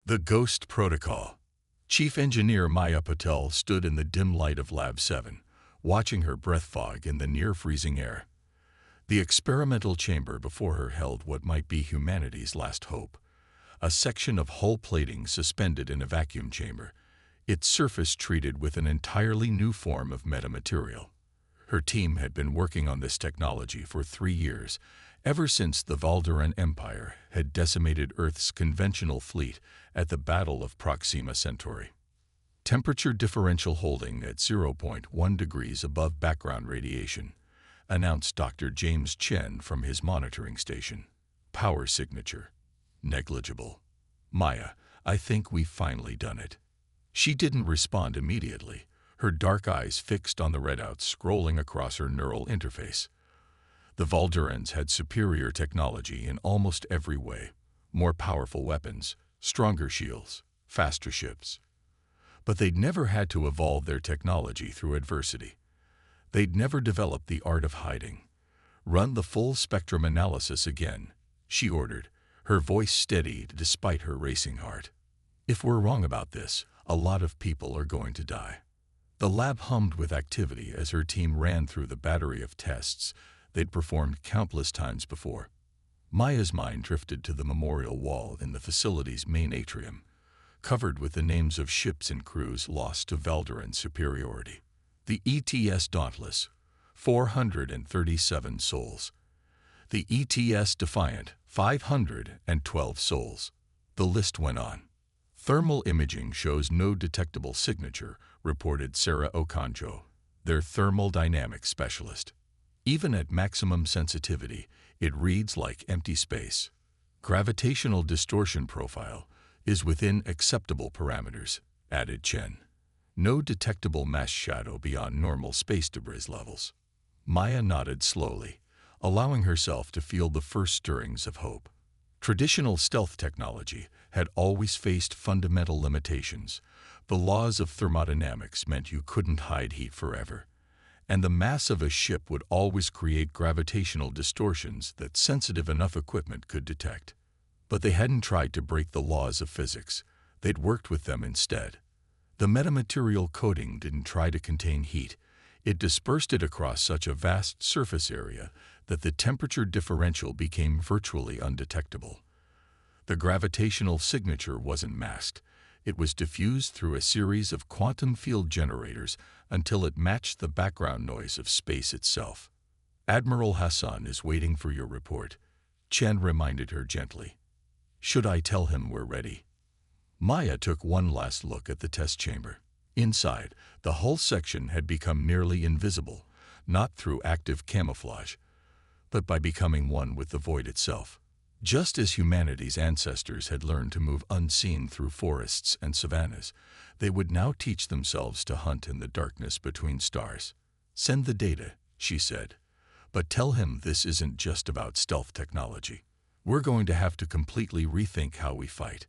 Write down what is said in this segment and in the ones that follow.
The Ghost Protocol. Chief Engineer Maya Patel stood in the dim light of Lab 7, watching her breath fog in the near-freezing air. The experimental chamber before her held what might be humanity's last hope, a section of hull plating suspended in a vacuum chamber, its surface treated with an entirely new form of metamaterial. Her team had been working on this technology for 3 years, ever since the Valderan Empire had decimated Earth's conventional fleet at the Battle of Proxima Centauri. Temperature differential holding at 0.1 degrees above background radiation, announced Dr. James Chen from his monitoring station. Power signature. Negligible. Maya, I think we've finally done it. She didn't respond immediately, her dark eyes fixed on the readouts scrolling across her neural interface. The Valderans had superior technology in almost every way, more powerful weapons, stronger shields, faster ships. But they'd never had to evolve their technology through adversity. They'd never developed the art of hiding. Run the full spectrum analysis again, she ordered, her voice steady despite her racing heart. If we're wrong about this, a lot of people are going to die. The lab hummed with activity as her team ran through the battery of tests they'd performed countless times before. Maya's mind drifted to the memorial wall in the facility's main atrium, covered with the names of ships and crews lost to Valderan superiority. The ETS Dauntless, 437 souls. The ETS Defiant, 512 souls. The list went on. Thermal imaging shows no detectable signature, reported Sarah Okonjo, their thermal dynamics specialist. Even at maximum sensitivity, it reads like empty space. Gravitational distortion profile is within acceptable parameters, added Chen. No detectable mass shadow beyond normal space debris levels. Maya nodded slowly, allowing herself to feel the first stirrings of hope. Traditional stealth technology had always faced fundamental limitations. The laws of thermodynamics meant you couldn't hide heat forever, and the mass of a ship would always create gravitational distortions that sensitive enough equipment could detect. But they hadn't tried to break the laws of physics. They'd worked with them instead. The metamaterial coating didn't try to contain heat. It dispersed it across such a vast surface area that the temperature differential became virtually undetectable. The gravitational signature wasn't masked. It was diffused through a series of quantum field generators until it matched the background noise of space itself. Admiral Hassan is waiting for your report, Chen reminded her gently. Should I tell him we're ready? Maya took one last look at the test chamber. Inside, the hull section had become nearly invisible, not through active camouflage, but by becoming one with the void itself. Just as humanity's ancestors had learned to move unseen through forests and savannas, they would now teach themselves to hunt in the darkness between stars. Send the data, she said, but tell him this isn't just about stealth technology. We're going to have to completely rethink how we fight.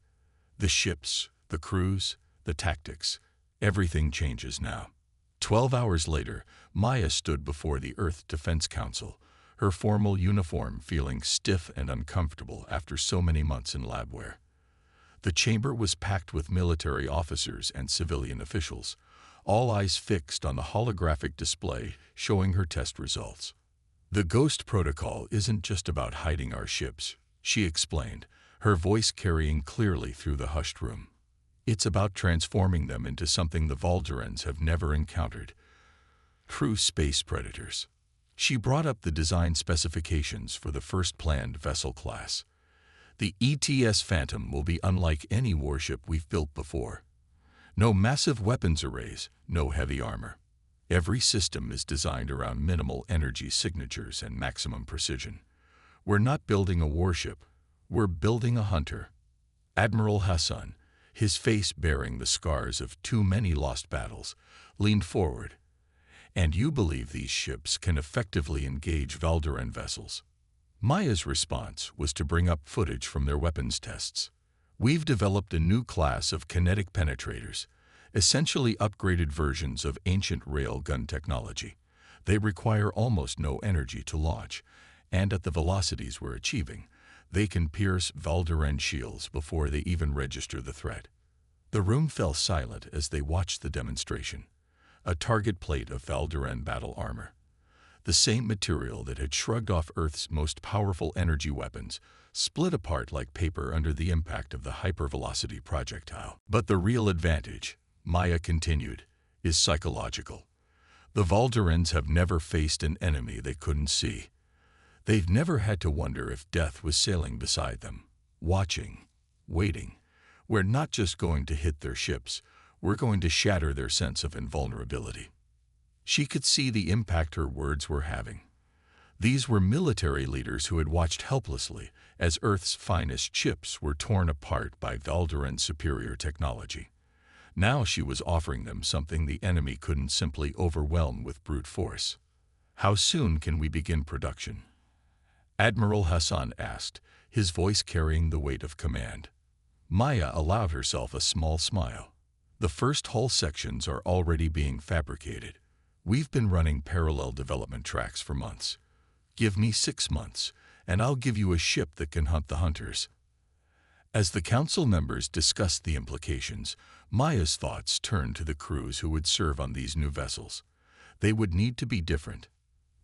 The ships, the crews, the tactics, everything changes now. 12 hours later, Maya stood before the Earth Defense Council, her formal uniform feeling stiff and uncomfortable after so many months in labware. The chamber was packed with military officers and civilian officials, all eyes fixed on the holographic display showing her test results. The Ghost Protocol isn't just about hiding our ships, she explained, her voice carrying clearly through the hushed room. It's about transforming them into something the Valderans have never encountered. True space predators. She brought up the design specifications for the first planned vessel class. The ETS Phantom will be unlike any warship we've built before. No massive weapons arrays, no heavy armor. Every system is designed around minimal energy signatures and maximum precision. We're not building a warship, we're building a hunter. Admiral Hassan, his face bearing the scars of too many lost battles, leaned forward. And you believe these ships can effectively engage Valderan vessels? Maya's response was to bring up footage from their weapons tests. We've developed a new class of kinetic penetrators, essentially upgraded versions of ancient railgun technology. They require almost no energy to launch, and at the velocities we're achieving, They can pierce Valderan shields before they even register the threat. The room fell silent as they watched the demonstration. A target plate of Valderan battle armor, the same material that had shrugged off Earth's most powerful energy weapons, split apart like paper under the impact of the hypervelocity projectile. But the real advantage, Maya continued, is psychological. The Valderans have never faced an enemy they couldn't see. They've never had to wonder if death was sailing beside them, watching, waiting. We're not just going to hit their ships, we're going to shatter their sense of invulnerability. She could see the impact her words were having. These were military leaders who had watched helplessly as Earth's finest ships were torn apart by Valderan's superior technology. Now she was offering them something the enemy couldn't simply overwhelm with brute force. "How soon can we begin production?" Admiral Hassan asked, his voice carrying the weight of command. Maya allowed herself a small smile. "The first hull sections are already being fabricated. We've been running parallel development tracks for months. Give me 6 months, and I'll give you a ship that can hunt the hunters." As the council members discussed the implications, Maya's thoughts turned to the crews who would serve on these new vessels. They would need to be different,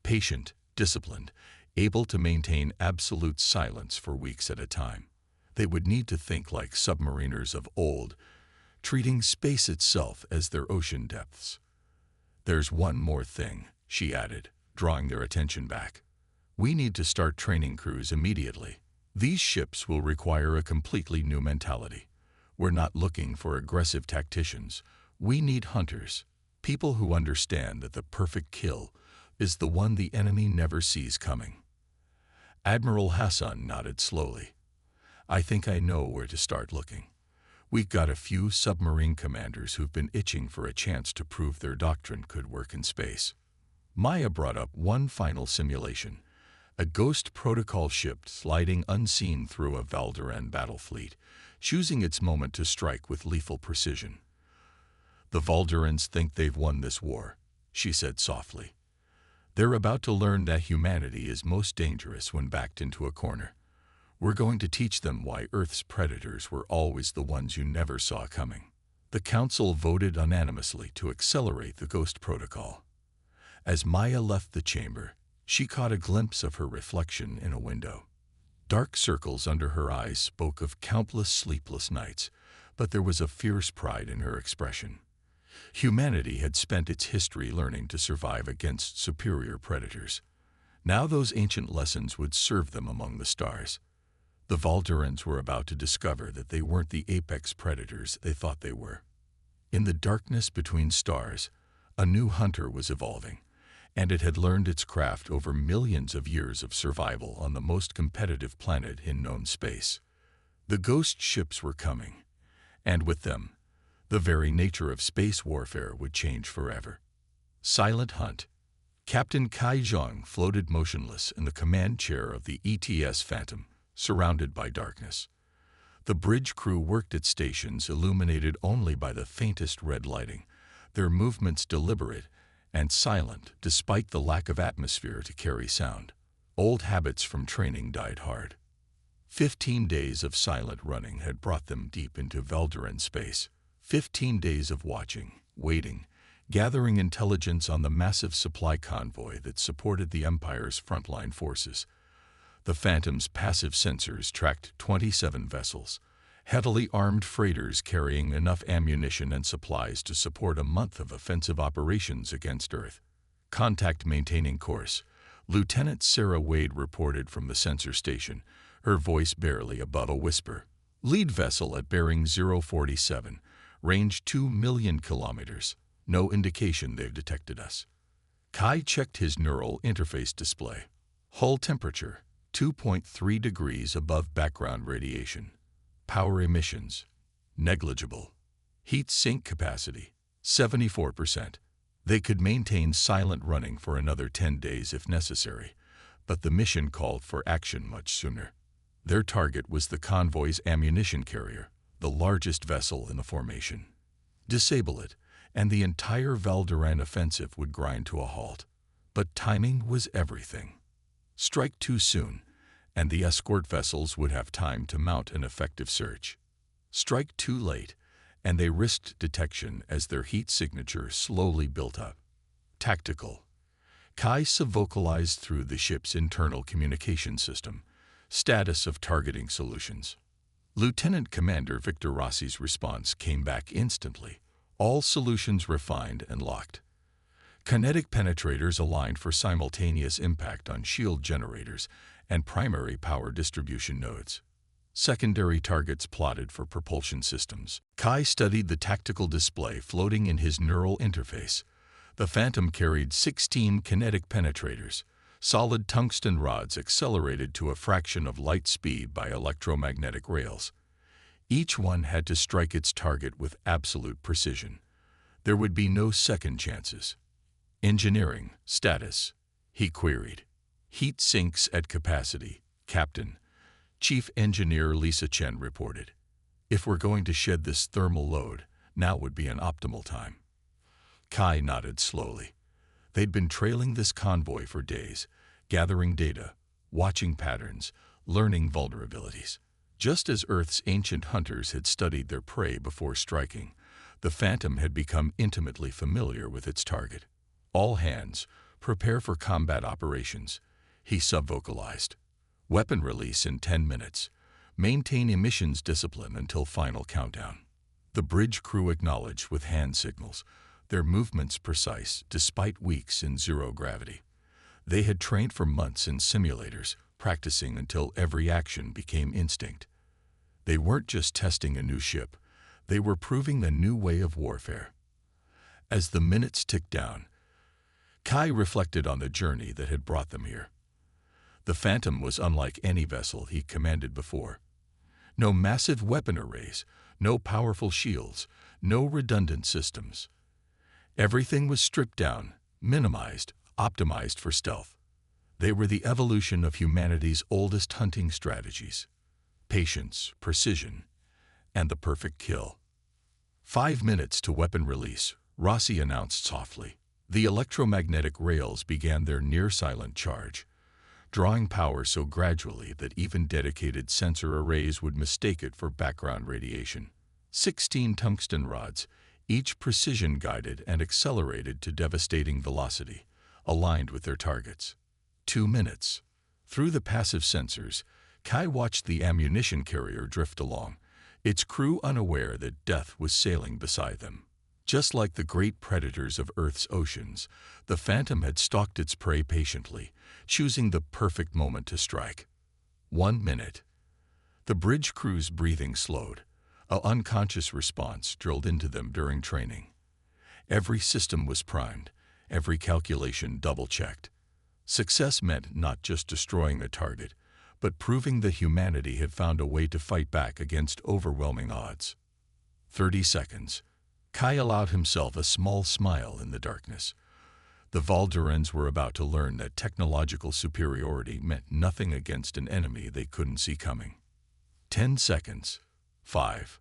patient, disciplined, able to maintain absolute silence for weeks at a time. They would need to think like submariners of old, treating space itself as their ocean depths. "There's one more thing," she added, drawing their attention back. "We need to start training crews immediately. These ships will require a completely new mentality. We're not looking for aggressive tacticians. We need hunters, people who understand that the perfect kill is the one the enemy never sees coming." Admiral Hassan nodded slowly. "I think I know where to start looking. We've got a few submarine commanders who've been itching for a chance to prove their doctrine could work in space." Maya brought up one final simulation, a Ghost Protocol ship sliding unseen through a Valderan battle fleet, choosing its moment to strike with lethal precision. "The Valderans think they've won this war," she said softly. "They're about to learn that humanity is most dangerous when backed into a corner. We're going to teach them why Earth's predators were always the ones you never saw coming." The council voted unanimously to accelerate the Ghost Protocol. As Maya left the chamber, she caught a glimpse of her reflection in a window. Dark circles under her eyes spoke of countless sleepless nights, but there was a fierce pride in her expression. Humanity had spent its history learning to survive against superior predators. Now those ancient lessons would serve them among the stars. The Valderans were about to discover that they weren't the apex predators they thought they were. In the darkness between stars, a new hunter was evolving, and it had learned its craft over millions of years of survival on the most competitive planet in known space. The ghost ships were coming, and with them, the very nature of space warfare would change forever. Silent Hunt. Captain Kai Zhang floated motionless in the command chair of the ETS Phantom, surrounded by darkness. The bridge crew worked at stations illuminated only by the faintest red lighting, their movements deliberate and silent despite the lack of atmosphere to carry sound. Old habits from training died hard. 15 days of silent running had brought them deep into Valderan space. 15 days of watching, waiting, gathering intelligence on the massive supply convoy that supported the Empire's frontline forces. The Phantom's passive sensors tracked 27 vessels, heavily armed freighters carrying enough ammunition and supplies to support a month of offensive operations against Earth. Contact maintaining course. Lieutenant Sarah Wade reported from the sensor station, her voice barely above a whisper. "Lead vessel at bearing 047, range 2 million kilometers. No indication they've detected us." Kai checked his neural interface display. Hull temperature, 2.3 degrees above background radiation. Power emissions, negligible. Heat sink capacity, 74%. They could maintain silent running for another 10 days if necessary, but the mission called for action much sooner. Their target was the convoy's ammunition carrier, the largest vessel in the formation. Disable it, and the entire Valderan offensive would grind to a halt. But timing was everything. Strike too soon, and the escort vessels would have time to mount an effective search. Strike too late, and they risked detection as their heat signature slowly built up. Tactical. Kai vocalized through the ship's internal communication system. Status of targeting solutions. Lieutenant Commander Victor Rossi's response came back instantly. All solutions refined and locked. Kinetic penetrators aligned for simultaneous impact on shield generators and primary power distribution nodes. Secondary targets plotted for propulsion systems. Kai studied the tactical display floating in his neural interface. The Phantom carried 16 kinetic penetrators, solid tungsten rods accelerated to a fraction of light speed by electromagnetic rails. Each one had to strike its target with absolute precision. There would be no second chances. Engineering status, he queried. Heat sinks at capacity, Captain. Chief Engineer Lisa Chen reported. If we're going to shed this thermal load, now would be an optimal time. Kai nodded slowly. They'd been trailing this convoy for days, gathering data, watching patterns, learning vulnerabilities. Just as Earth's ancient hunters had studied their prey before striking, the Phantom had become intimately familiar with its target. All hands, prepare for combat operations, he subvocalized. Weapon release in 10 minutes. Maintain emissions discipline until final countdown. The bridge crew acknowledged with hand signals, their movements precise despite weeks in zero gravity. They had trained for months in simulators, practicing until every action became instinct. They weren't just testing a new ship, they were proving a new way of warfare. As the minutes ticked down, Kai reflected on the journey that had brought them here. The Phantom was unlike any vessel he commanded before. No massive weapon arrays, no powerful shields, no redundant systems. Everything was stripped down, minimized, optimized for stealth. They were the evolution of humanity's oldest hunting strategies. Patience, precision, and the perfect kill. 5 minutes to weapon release, Rossi announced softly. The electromagnetic rails began their near-silent charge, drawing power so gradually that even dedicated sensor arrays would mistake it for background radiation. 16 tungsten rods, each precision-guided and accelerated to devastating velocity, aligned with their targets. 2 minutes. Through the passive sensors, Kai watched the ammunition carrier drift along, its crew unaware that death was sailing beside them. Just like the great predators of Earth's oceans, the Phantom had stalked its prey patiently, choosing the perfect moment to strike. 1 minute. The bridge crew's breathing slowed. An unconscious response drilled into them during training. Every system was primed, every calculation double-checked. Success meant not just destroying the target, but proving that humanity had found a way to fight back against overwhelming odds. 30 seconds. Kai allowed himself a small smile in the darkness. The Valderans were about to learn that technological superiority meant nothing against an enemy they couldn't see coming. 10 seconds. 5,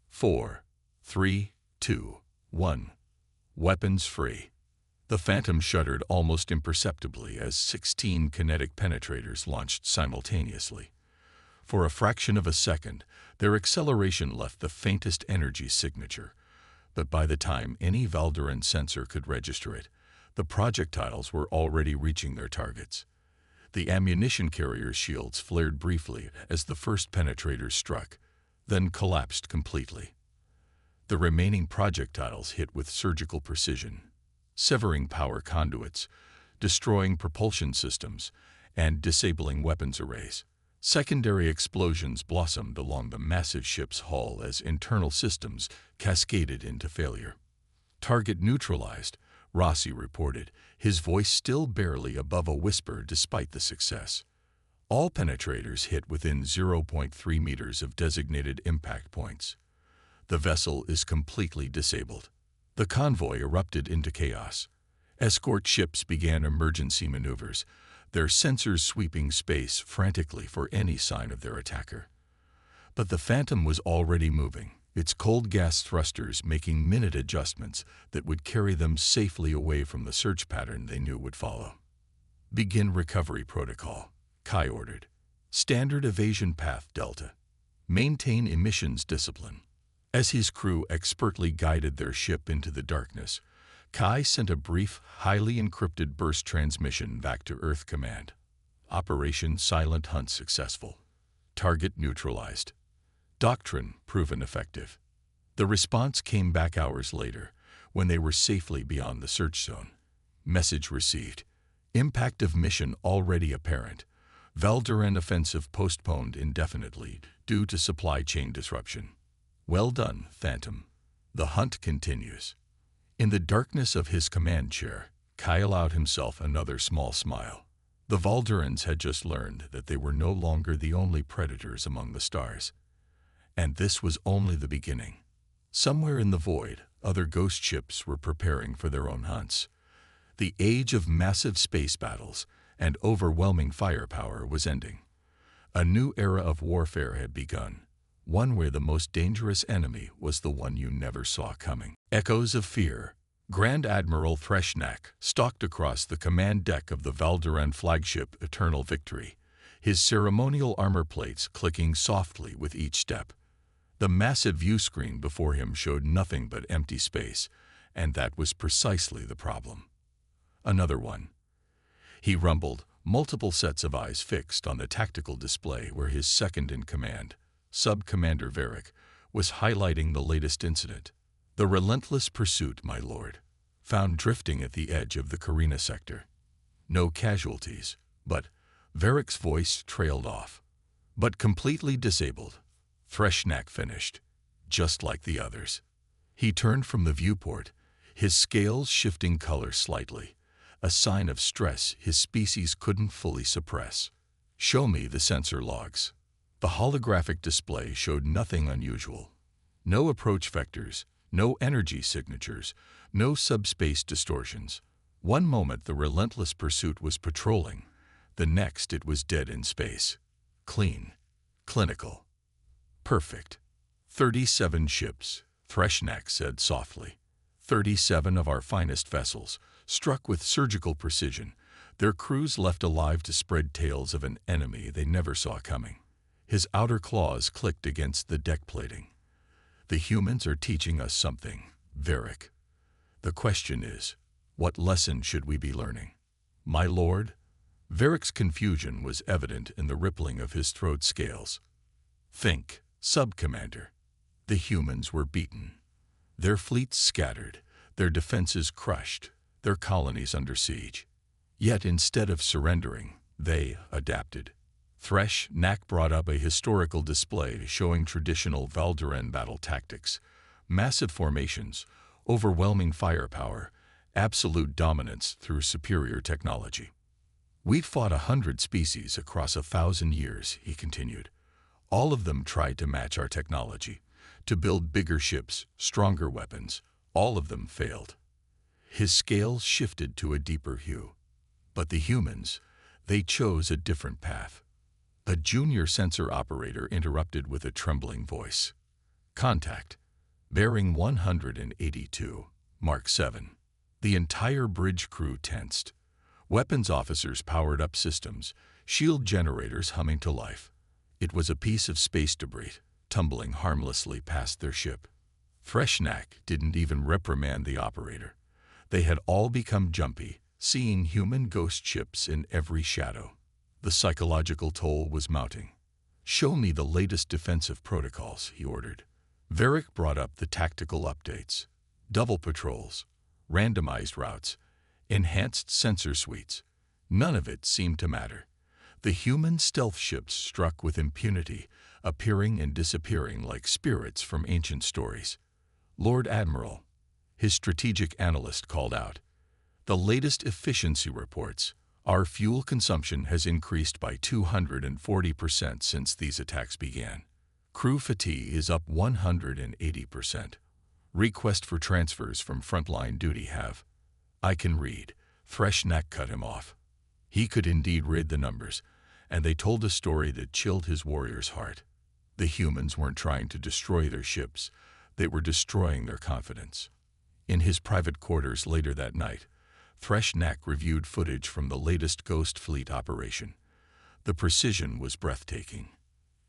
4, 3, 2, 1. Weapons free. The Phantom shuddered almost imperceptibly as 16 kinetic penetrators launched simultaneously. For a fraction of a second, their acceleration left the faintest energy signature, but by the time any Valderan sensor could register it, the projectiles were already reaching their targets. The ammunition carrier's shields flared briefly as the first penetrators struck, then collapsed completely. The remaining projectiles hit with surgical precision, severing power conduits, destroying propulsion systems, and disabling weapons arrays. Secondary explosions blossomed along the massive ship's hull as internal systems cascaded into failure. Target neutralized, Rossi reported, his voice still barely above a whisper despite the success. All penetrators hit within 0.3 meters of designated impact points. The vessel is completely disabled. The convoy erupted into chaos. Escort ships began emergency maneuvers, their sensors sweeping space frantically for any sign of their attacker. But the Phantom was already moving, its cold gas thrusters making minute adjustments that would carry them safely away from the search pattern they knew would follow. Begin recovery protocol, Kai ordered. Standard evasion path delta. Maintain emissions discipline. As his crew expertly guided their ship into the darkness, Kai sent a brief, highly encrypted burst transmission back to Earth Command. Operation Silent Hunt successful. Target neutralized. Doctrine proven effective. The response came back hours later, when they were safely beyond the search zone. Message received. Impact of mission already apparent. Valduran offensive postponed indefinitely due to supply chain disruption. Well done, Phantom. The hunt continues. In the darkness of his command chair, Kai allowed himself another small smile. The Valdurans had just learned that they were no longer the only predators among the stars. And this was only the beginning. Somewhere in the void, other ghost ships were preparing for their own hunts. The age of massive space battles and overwhelming firepower was ending. A new era of warfare had begun, one where the most dangerous enemy was the one you never saw coming. Echoes of fear. Grand Admiral Threshnak stalked across the command deck of the Valduran flagship Eternal Victory, his ceremonial armor plates clicking softly with each step. The massive view screen before him showed nothing but empty space, and that was precisely the problem. Another one. He rumbled, multiple sets of eyes fixed on the tactical display where his second-in-command, Sub-Commander Varric, was highlighting the latest incident. The relentless pursuit, my lord, found drifting at the edge of the Carina sector. No casualties, but Varric's voice trailed off. But completely disabled. Threshnak finished, just like the others. He turned from the viewport, his scales shifting color slightly, a sign of stress his species couldn't fully suppress. Show me the sensor logs. The holographic display showed nothing unusual. No approach vectors, no energy signatures, no subspace distortions. One moment the relentless pursuit was patrolling, the next it was dead in space. Clean. Clinical. Perfect. 37 ships, Threshnak said softly. 37 of our finest vessels, struck with surgical precision, their crews left alive to spread tales of an enemy they never saw coming. His outer claws clicked against the deck plating. The humans are teaching us something, Varric. The question is, what lesson should we be learning? My lord? Varric's confusion was evident in the rippling of his throat scales. Think, Sub-Commander. The humans were beaten. Their fleets scattered, their defenses crushed, their colonies under siege. Yet instead of surrendering, they adapted. Threshnak brought up a historical display showing traditional Valduran battle tactics, massive formations, overwhelming firepower, absolute dominance through superior technology. We've fought 100 species across 1,000 years, he continued. All of them tried to match our technology, to build bigger ships, stronger weapons. All of them failed. His scales shifted to a deeper hue. But the humans, they chose a different path. A junior sensor operator interrupted with a trembling voice. Contact. Bearing 182, Mark 7. The entire bridge crew tensed. Weapons officers powered up systems, shield generators humming to life. It was a piece of space debris, tumbling harmlessly past their ship. Threshnak didn't even reprimand the operator. They had all become jumpy, seeing human ghost ships in every shadow. The psychological toll was mounting. Show me the latest defensive protocols, he ordered. Varric brought up the tactical updates. Double patrols, randomized routes, enhanced sensor suites. None of it seemed to matter. The human stealth ships struck with impunity, appearing and disappearing like spirits from ancient stories. Lord Admiral, his strategic analyst called out. The latest efficiency reports. Our fuel consumption has increased by 240% since these attacks began. Crew fatigue is up 180%. Request for transfers from frontline duty have. I can read. Threshnak cut him off. He could indeed read the numbers, and they told a story that chilled his warrior's heart. The humans weren't trying to destroy their ships. They were destroying their confidence. In his private quarters later that night, Threshnak reviewed footage from the latest Ghost Fleet operation. The precision was breathtaking.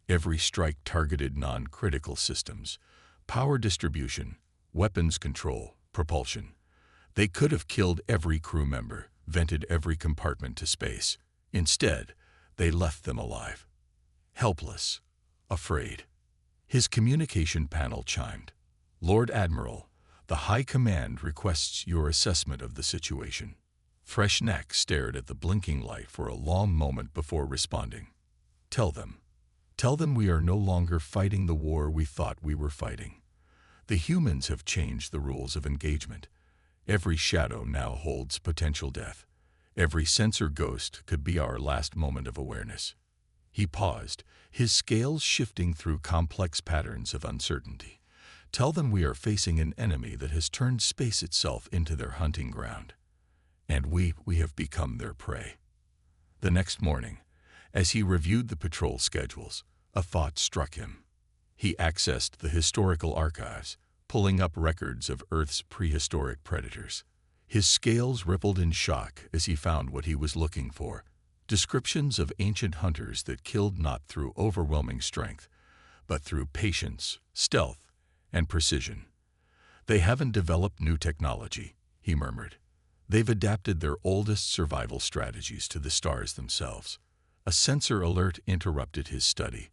Every strike targeted non-critical systems, power distribution, weapons control, propulsion. They could have killed every crew member, vented every compartment to space. Instead, they left them alive, helpless, afraid. His communication panel chimed. "Lord Admiral, the High Command requests your assessment of the situation." Fresh Neck stared at the blinking light for a long moment before responding. Tell them we are no longer fighting the war we thought we were fighting. The humans have changed the rules of engagement. Every shadow now holds potential death. Every sensor ghost could be our last moment of awareness." He paused, his scales shifting through complex patterns of uncertainty. "Tell them we are facing an enemy that has turned space itself into their hunting ground. And we have become their prey." The next morning, as he reviewed the patrol schedules, a thought struck him. He accessed the historical archives, pulling up records of Earth's prehistoric predators. His scales rippled in shock as he found what he was looking for: descriptions of ancient hunters that killed not through overwhelming strength, but through patience, stealth, and precision. "They haven't developed new technology," he murmured. "They've adapted their oldest survival strategies to the stars themselves." A sensor alert interrupted his study.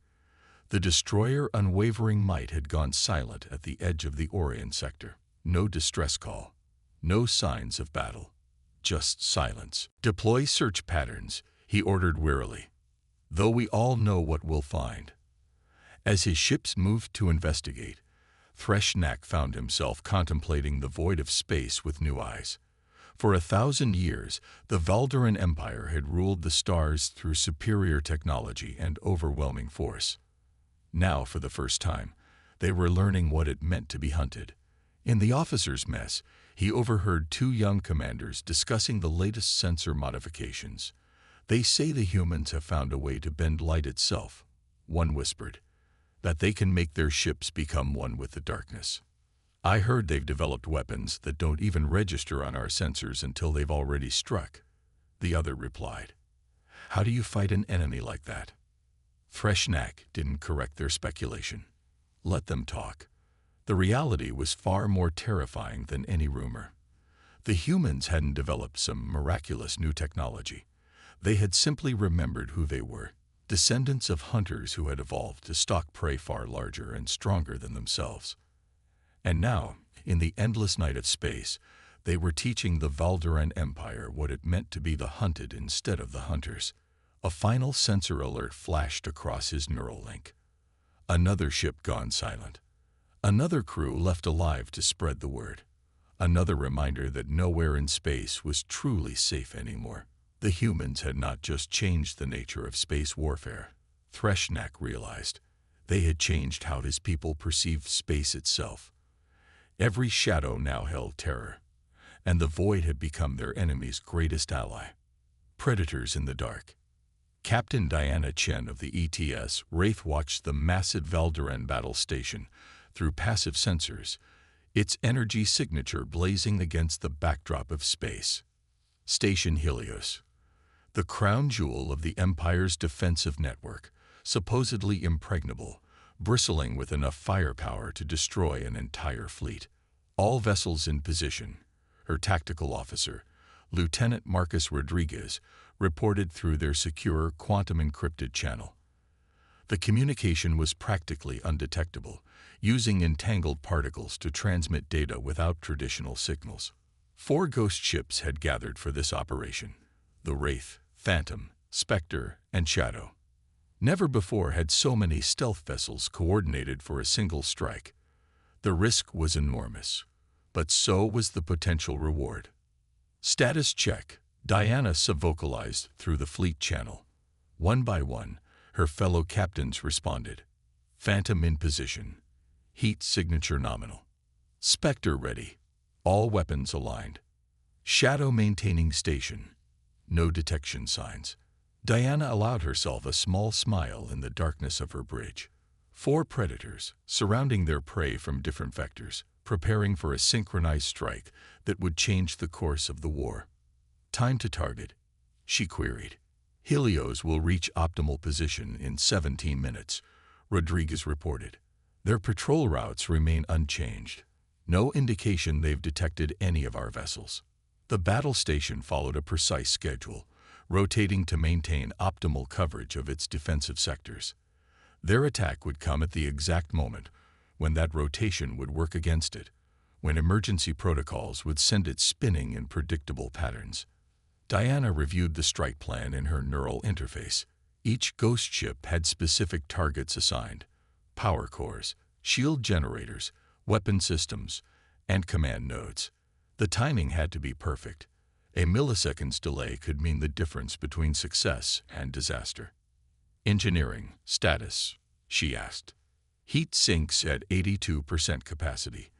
The destroyer Unwavering Might had gone silent at the edge of the Orion sector. No distress call, no signs of battle, just silence. "Deploy search patterns," he ordered wearily, "though we all know what we'll find." As his ships moved to investigate, Threshnak found himself contemplating the void of space with new eyes. For 1,000 years, the Valduran Empire had ruled the stars through superior technology and overwhelming force. Now, for the first time, they were learning what it meant to be hunted. In the officers' mess, he overheard two young commanders discussing the latest sensor modifications. "They say the humans have found a way to bend light itself," one whispered, "that they can make their ships become one with the darkness. I heard they've developed weapons that don't even register on our sensors until they've already struck," the other replied. "How do you fight an enemy like that?" Freshnak didn't correct their speculation. Let them talk. The reality was far more terrifying than any rumor. The humans hadn't developed some miraculous new technology. They had simply remembered who they were, descendants of hunters who had evolved to stalk prey far larger and stronger than themselves. And now, in the endless night of space, they were teaching the Valduran Empire what it meant to be the hunted instead of the hunters. A final sensor alert flashed across his neural link. Another ship gone silent. Another crew left alive to spread the word. Another reminder that nowhere in space was truly safe anymore. The humans had not just changed the nature of space warfare, Threshnak realized. They had changed how his people perceived space itself. Every shadow now held terror, and the void had become their enemy's greatest ally. Predators in the dark. Captain Diana Chen of the ETS Wraith watched the massive Valduran battle station through passive sensors, its energy signature blazing against the backdrop of space. Station Helios, the crown jewel of the Empire's defensive network, supposedly impregnable, bristling with enough firepower to destroy an entire fleet. All vessels in position. Her tactical officer, Lieutenant Marcus Rodriguez, reported through their secure quantum-encrypted channel. The communication was practically undetectable, using entangled particles to transmit data without traditional signals. 4 ghost ships had gathered for this operation: the Wraith, Phantom, Spectre, and Shadow. Never before had so many stealth vessels coordinated for a single strike. The risk was enormous, but so was the potential reward. "Status check," Diana subvocalized through the fleet channel. One by one, her fellow captains responded. Phantom in position. Heat signature nominal. Spectre ready. All weapons aligned. Shadow maintaining station. No detection signs. Diana allowed herself a small smile in the darkness of her bridge. 4 predators, surrounding their prey from different vectors, preparing for a synchronized strike that would change the course of the war. "Time to target," she queried. Helios will reach optimal position in 17 minutes, Rodriguez reported. Their patrol routes remain unchanged. No indication they've detected any of our vessels. The battle station followed a precise schedule, rotating to maintain optimal coverage of its defensive sectors. Their attack would come at the exact moment when that rotation would work against it, when emergency protocols would send it spinning in predictable patterns. Diana reviewed the strike plan in her neural interface. Each ghost ship had specific targets assigned: power cores, shield generators, weapon systems, and command nodes. The timing had to be perfect. A millisecond's delay could mean the difference between success and disaster. Engineering status, she asked. Heat sinks at 82% capacity.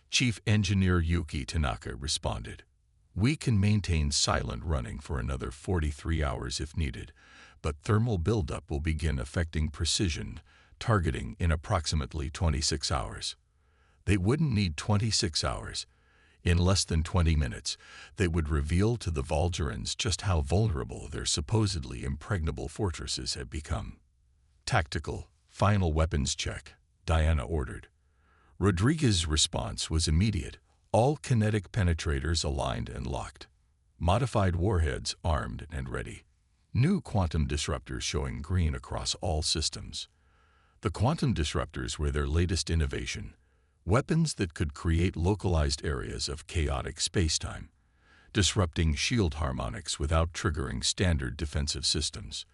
Chief Engineer Yuki Tanaka responded. We can maintain silent running for another 43 hours if needed, but thermal buildup will begin affecting precision targeting in approximately 26 hours. They wouldn't need 26 hours. In less than 20 minutes, they would reveal to the Volgerans just how vulnerable their supposedly impregnable fortresses had become. Tactical, final weapons check, Diana ordered. Rodriguez's response was immediate. All kinetic penetrators aligned and locked. Modified warheads armed and ready. New quantum disruptors showing green across all systems. The quantum disruptors were their latest innovation. Weapons that could create localized areas of chaotic spacetime, disrupting shield harmonics without triggering standard defensive systems.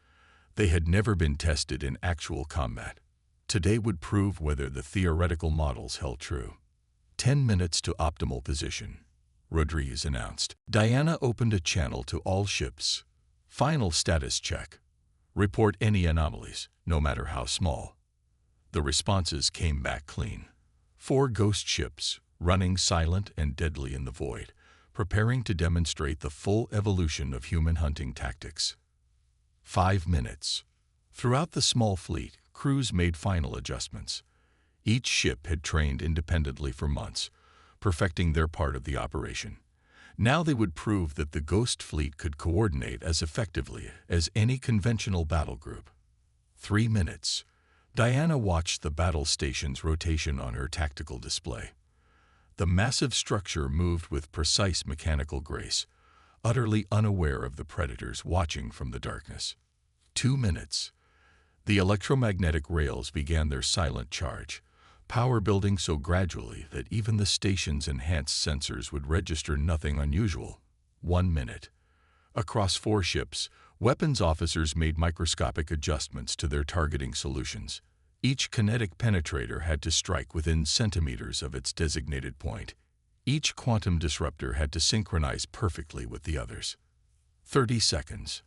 They had never been tested in actual combat. Today would prove whether the theoretical models held true. 10 minutes to optimal position, Rodriguez announced. Diana opened a channel to all ships. Final status check. Report any anomalies, no matter how small. The responses came back clean. 4 ghost ships, running silent and deadly in the void, preparing to demonstrate the full evolution of human hunting tactics. 5 minutes. Throughout the small fleet, crews made final adjustments. Each ship had trained independently for months, perfecting their part of the operation. Now they would prove that the Ghost Fleet could coordinate as effectively as any conventional battle group. 3 minutes. Diana watched the battle station's rotation on her tactical display. The massive structure moved with precise mechanical grace, utterly unaware of the predators watching from the darkness. 2 minutes. The electromagnetic rails began their silent charge, power building so gradually that even the station's enhanced sensors would register nothing unusual. 1 minute. Across 4 ships, weapons officers made microscopic adjustments to their targeting solutions. Each kinetic penetrator had to strike within centimeters of its designated point. Each quantum disruptor had to synchronize perfectly with the others. 30 seconds.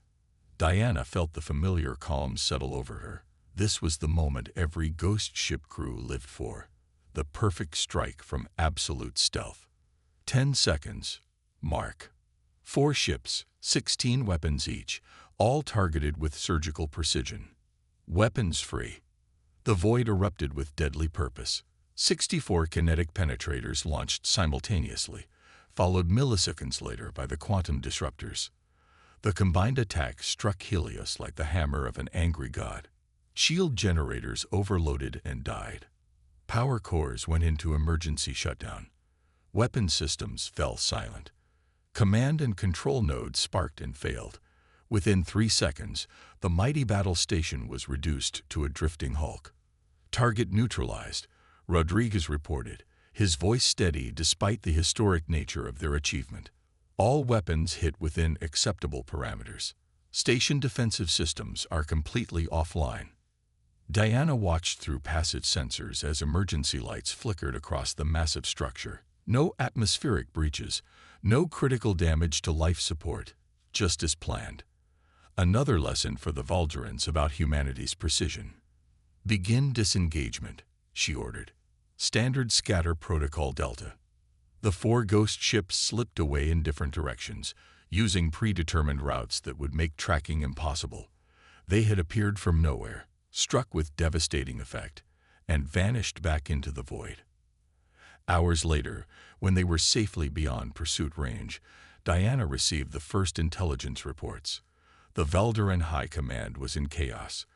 Diana felt the familiar calm settle over her. This was the moment every ghost ship crew lived for. The perfect strike from absolute stealth. 10 seconds. Mark. 4 ships, 16 weapons each, all targeted with surgical precision. Weapons free. The void erupted with deadly purpose. 64 kinetic penetrators launched simultaneously, followed milliseconds later by the quantum disruptors. The combined attack struck Helios like the hammer of an angry god. Shield generators overloaded and died. Power cores went into emergency shutdown. Weapon systems fell silent. Command and control nodes sparked and failed. Within 3 seconds, the mighty battle station was reduced to a drifting hulk. Target neutralized, Rodriguez reported, his voice steady despite the historic nature of their achievement. All weapons hit within acceptable parameters. Station defensive systems are completely offline. Diana watched through passive sensors as emergency lights flickered across the massive structure. No atmospheric breaches, no critical damage to life support, just as planned. Another lesson for the Volgerans about humanity's precision. Begin disengagement, she ordered. Standard scatter protocol Delta. The 4 ghost ships slipped away in different directions, using predetermined routes that would make tracking impossible. They had appeared from nowhere, struck with devastating effect, and vanished back into the void. Hours later, when they were safely beyond pursuit range, Diana received the first intelligence reports. The Valderan High Command was in chaos,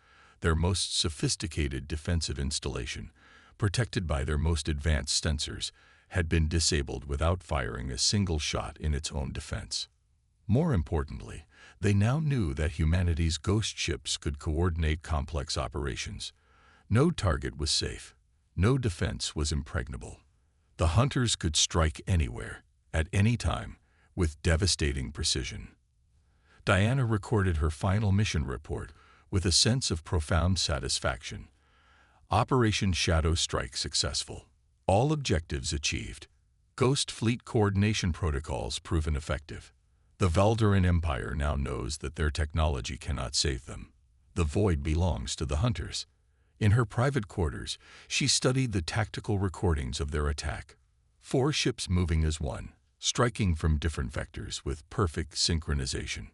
their most sophisticated defensive installation, protected by their most advanced sensors, had been disabled without firing a single shot in its own defense. More importantly, they now knew that humanity's ghost ships could coordinate complex operations. No target was safe. No defense was impregnable. The hunters could strike anywhere, at any time, with devastating precision. Diana recorded her final mission report with a sense of profound satisfaction. Operation Shadow Strike successful. All objectives achieved. Ghost Fleet coordination protocols proven effective. The Valderan Empire now knows that their technology cannot save them. The void belongs to the hunters. In her private quarters, she studied the tactical recordings of their attack. 4 ships moving as one, striking from different vectors with perfect synchronization.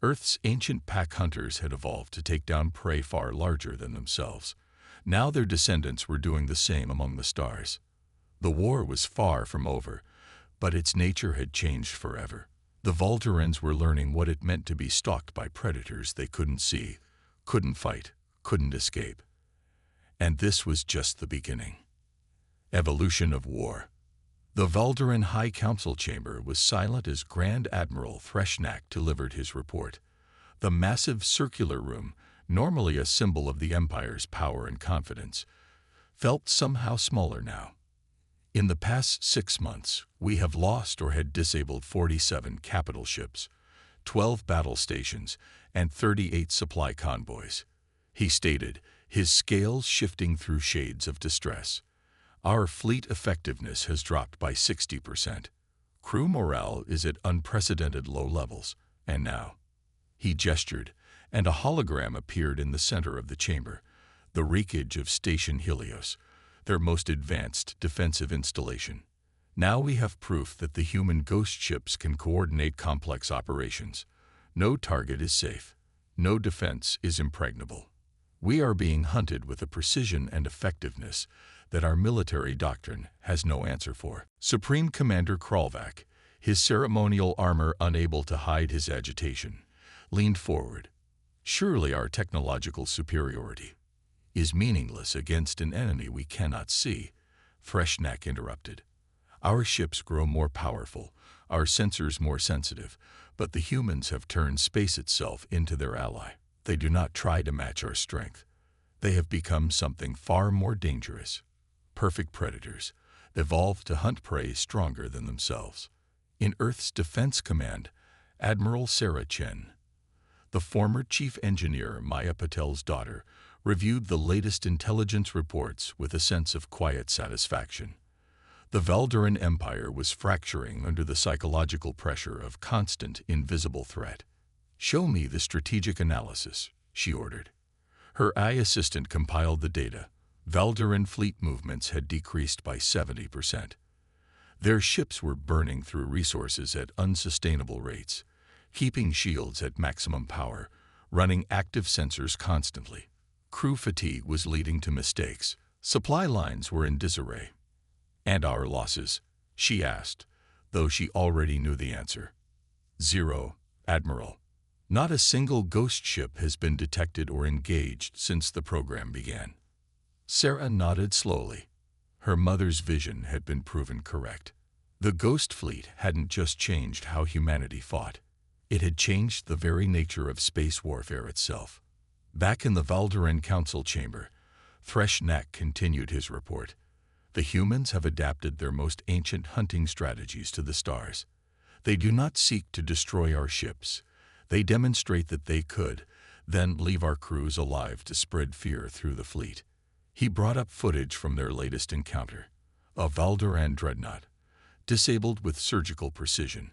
Earth's ancient pack hunters had evolved to take down prey far larger than themselves. Now their descendants were doing the same among the stars. The war was far from over, but its nature had changed forever. The Valderans were learning what it meant to be stalked by predators they couldn't see, couldn't fight, couldn't escape. And this was just the beginning. Evolution of war. The Valderan High Council chamber was silent as Grand Admiral Threshnak delivered his report. The massive circular room, normally a symbol of the Empire's power and confidence, felt somehow smaller now. In the past 6 months, we have lost or had disabled 47 capital ships, 12 battle stations, and 38 supply convoys. He stated, his scales shifting through shades of distress. Our fleet effectiveness has dropped by 60%. Crew morale is at unprecedented low levels. And now, he gestured, and a hologram appeared in the center of the chamber, the wreckage of Station Helios, their most advanced defensive installation. Now we have proof that the human ghost ships can coordinate complex operations. No target is safe. No defense is impregnable. We are being hunted with a precision and effectiveness that our military doctrine has no answer for. Supreme Commander Kralvak, his ceremonial armor unable to hide his agitation, leaned forward. Surely our technological superiority is meaningless against an enemy we cannot see, Threshnak interrupted. Our ships grow more powerful, our sensors more sensitive, but the humans have turned space itself into their ally. They do not try to match our strength. They have become something far more dangerous. Perfect predators, evolved to hunt prey stronger than themselves. In Earth's Defense Command, Admiral Sarah Chen, the former chief engineer Maya Patel's daughter, reviewed the latest intelligence reports with a sense of quiet satisfaction. The Valderan Empire was fracturing under the psychological pressure of constant, invisible threat. "Show me the strategic analysis," she ordered. Her eye assistant compiled the data. Valderan fleet movements had decreased by 70%. Their ships were burning through resources at unsustainable rates, keeping shields at maximum power, running active sensors constantly. Crew fatigue was leading to mistakes. Supply lines were in disarray. "And our losses?" she asked, though she already knew the answer. "Zero, Admiral. Not a single ghost ship has been detected or engaged since the program began." Sarah nodded slowly. Her mother's vision had been proven correct. The ghost fleet hadn't just changed how humanity fought. It had changed the very nature of space warfare itself. Back in the Valderan Council chamber, Threshnak continued his report. The humans have adapted their most ancient hunting strategies to the stars. They do not seek to destroy our ships. They demonstrate that they could, then leave our crews alive to spread fear through the fleet. He brought up footage from their latest encounter. A Valderan dreadnought, disabled with surgical precision,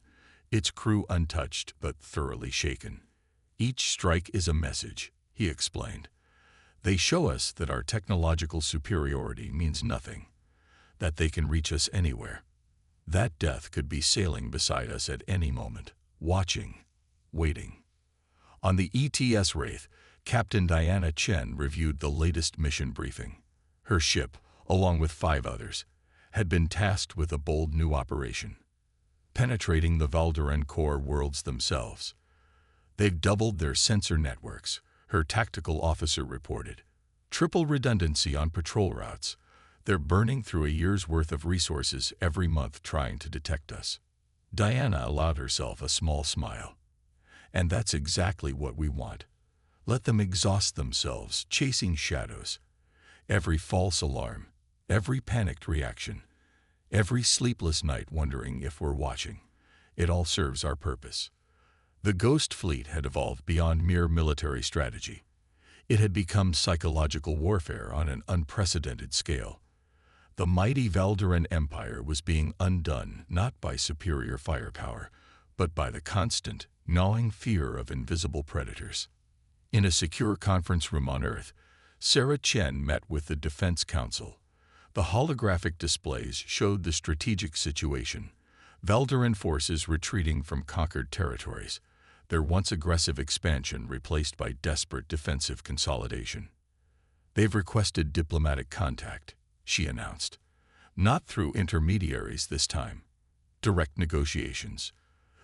its crew untouched but thoroughly shaken. "Each strike is a message," he explained. "They show us that our technological superiority means nothing, that they can reach us anywhere. That death could be sailing beside us at any moment, watching, waiting." On the ETS Wraith, Captain Diana Chen reviewed the latest mission briefing. Her ship, along with 5 others, had been tasked with a bold new operation, penetrating the Valderan core worlds themselves. They've doubled their sensor networks, her tactical officer reported. Triple redundancy on patrol routes. They're burning through a year's worth of resources every month trying to detect us. Diana allowed herself a small smile. And that's exactly what we want. Let them exhaust themselves, chasing shadows. Every false alarm, every panicked reaction, every sleepless night wondering if we're watching. It all serves our purpose. The Ghost Fleet had evolved beyond mere military strategy. It had become psychological warfare on an unprecedented scale. The mighty Valderan Empire was being undone not by superior firepower, but by the constant, gnawing fear of invisible predators. In a secure conference room on Earth, Sarah Chen met with the Defense Council. The holographic displays showed the strategic situation. Valderan forces retreating from conquered territories, their once aggressive expansion replaced by desperate defensive consolidation. They've requested diplomatic contact, she announced. Not through intermediaries this time. Direct negotiations.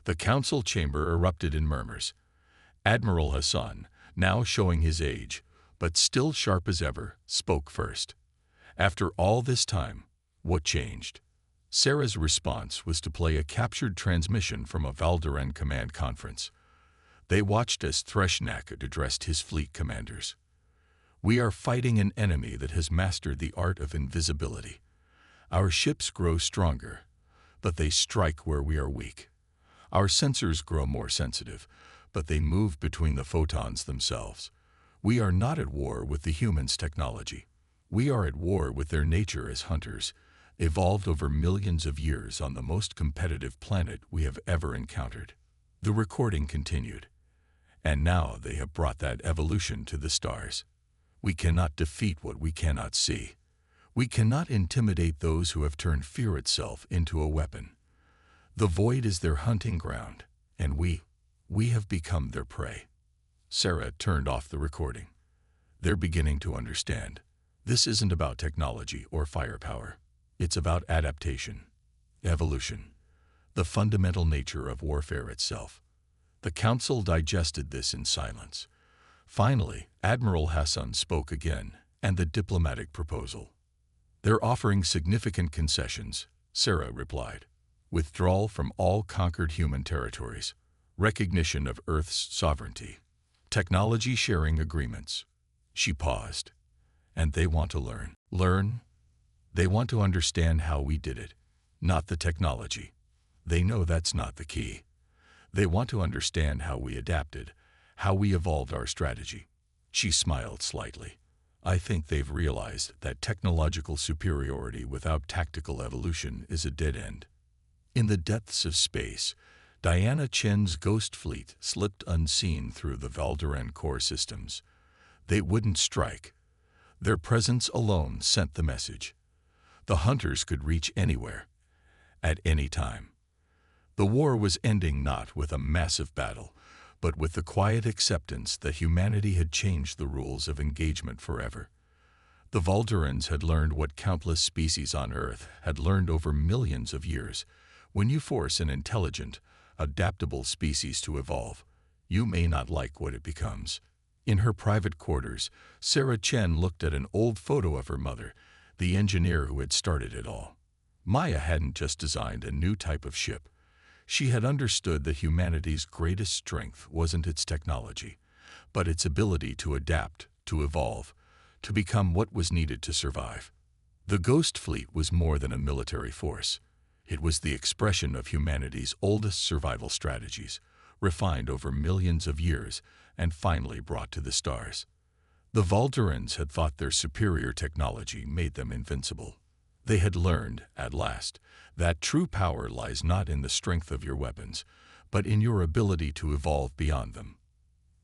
The council chamber erupted in murmurs. Admiral Hassan, now showing his age, but still sharp as ever, spoke first. After all this time, what changed? Sarah's response was to play a captured transmission from a Valderan command conference. They watched as Threshnak addressed his fleet commanders. We are fighting an enemy that has mastered the art of invisibility. Our ships grow stronger, but they strike where we are weak. Our sensors grow more sensitive, but they move between the photons themselves. We are not at war with the humans' technology. We are at war with their nature as hunters, evolved over millions of years on the most competitive planet we have ever encountered. The recording continued. And now they have brought that evolution to the stars. We cannot defeat what we cannot see. We cannot intimidate those who have turned fear itself into a weapon. The void is their hunting ground, and we have become their prey. Sarah turned off the recording. They're beginning to understand. This isn't about technology or firepower. It's about adaptation, evolution, the fundamental nature of warfare itself. The council digested this in silence. Finally, Admiral Hassan spoke again, and the diplomatic proposal. They're offering significant concessions, Sarah replied. Withdrawal from all conquered human territories, recognition of Earth's sovereignty, technology sharing agreements. She paused. And they want to learn. Learn? They want to understand how we did it, not the technology. They know that's not the key. They want to understand how we adapted, how we evolved our strategy. She smiled slightly. I think they've realized that technological superiority without tactical evolution is a dead end. In the depths of space, Diana Chen's Ghost Fleet slipped unseen through the Valderan core systems. They wouldn't strike. Their presence alone sent the message. The hunters could reach anywhere, at any time. The war was ending not with a massive battle, but with the quiet acceptance that humanity had changed the rules of engagement forever. The Valderans had learned what countless species on Earth had learned over millions of years. When you force an intelligent, adaptable species to evolve, you may not like what it becomes. In her private quarters, Sarah Chen looked at an old photo of her mother, the engineer who had started it all. Maya hadn't just designed a new type of ship. She had understood that humanity's greatest strength wasn't its technology, but its ability to adapt, to evolve, to become what was needed to survive. The Ghost Fleet was more than a military force. It was the expression of humanity's oldest survival strategies, refined over millions of years and finally brought to the stars. The Valderans had thought their superior technology made them invincible. They had learned, at last, that true power lies not in the strength of your weapons, but in your ability to evolve beyond them.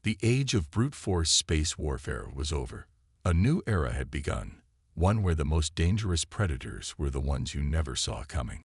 The age of brute force space warfare was over. A new era had begun, one where the most dangerous predators were the ones you never saw coming.